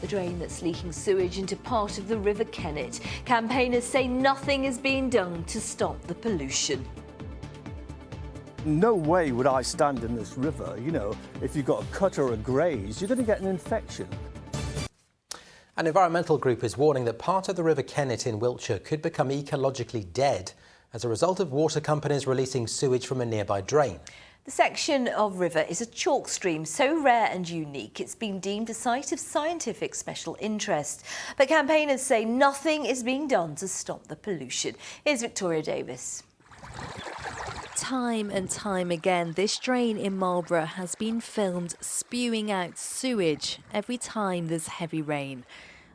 the drain that's leaking sewage into part of the River Kennett. Campaigners say nothing is being done to stop the pollution. No way would I stand in this river. You know, if you've got a cut or a graze, you're going to get an infection. An environmental group is warning that part of the River Kennett in Wiltshire could become ecologically dead as a result of water companies releasing sewage from a nearby drain. The section of river is a chalk stream so rare and unique it's been deemed a site of scientific special interest. But campaigners say nothing is being done to stop the pollution. Here's Victoria Davis. Time and time again, this drain in Marlborough has been filmed spewing out sewage every time there's heavy rain,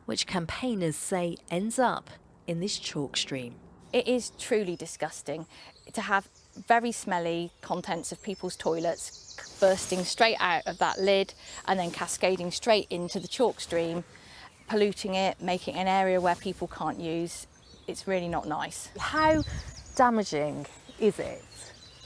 which campaigners say ends up in this chalk stream. It is truly disgusting to have very smelly contents of people's toilets bursting straight out of that lid and then cascading straight into the chalk stream, polluting it, making it an area where people can't use. It's really not nice. How damaging is it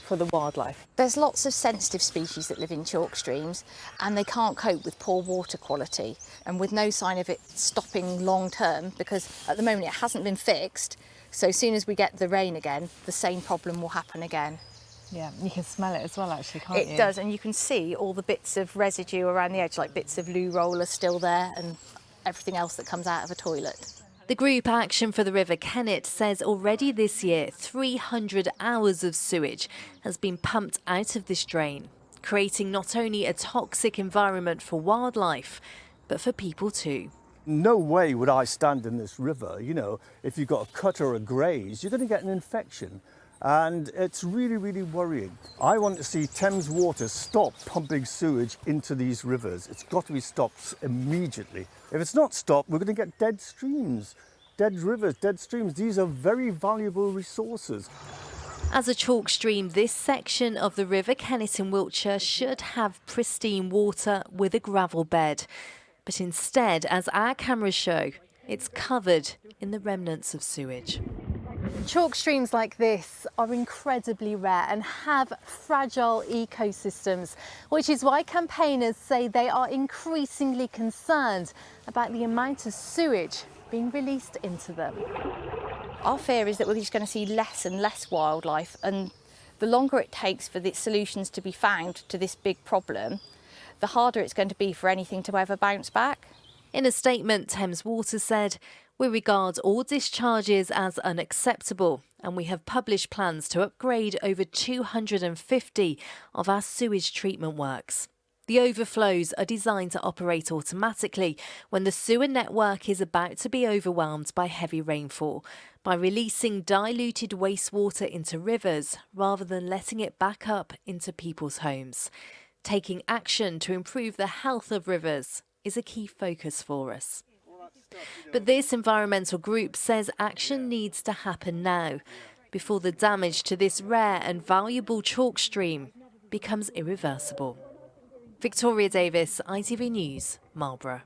for the wildlife? There's lots of sensitive species that live in chalk streams and they can't cope with poor water quality, and with no sign of it stopping long term, because at the moment it hasn't been fixed. So as soon as we get the rain again, the same problem will happen again. Yeah, you can smell it as well actually, can't you? It does, and you can see all the bits of residue around the edge, like bits of loo roll are still there and everything else that comes out of a toilet. The group Action for the River Kennett says already this year 300 hours of sewage has been pumped out of this drain, creating not only a toxic environment for wildlife, but for people too. No way would I stand in this river. You know, if you've got a cut or a graze, you're going to get an infection. And it's really, really worrying. I want to see Thames Water stop pumping sewage into these rivers. It's got to be stopped immediately. If it's not stopped, we're going to get dead streams, dead rivers, dead streams. These are very valuable resources. As a chalk stream, this section of the River Kennett in Wiltshire should have pristine water with a gravel bed. But instead, as our cameras show, it's covered in the remnants of sewage. Chalk streams like this are incredibly rare and have fragile ecosystems, which is why campaigners say they are increasingly concerned about the amount of sewage being released into them. Our fear is that we're just going to see less and less wildlife, and the longer it takes for the solutions to be found to this big problem, the harder it's going to be for anything to ever bounce back. In a statement, Thames Water said, "We regard all discharges as unacceptable and we have published plans to upgrade over 250 of our sewage treatment works. The overflows are designed to operate automatically when the sewer network is about to be overwhelmed by heavy rainfall, by releasing diluted wastewater into rivers rather than letting it back up into people's homes. Taking action to improve the health of rivers is a key focus for us." But this environmental group says action needs to happen now, before the damage to this rare and valuable chalk stream becomes irreversible. Victoria Davis, ITV News, Marlborough.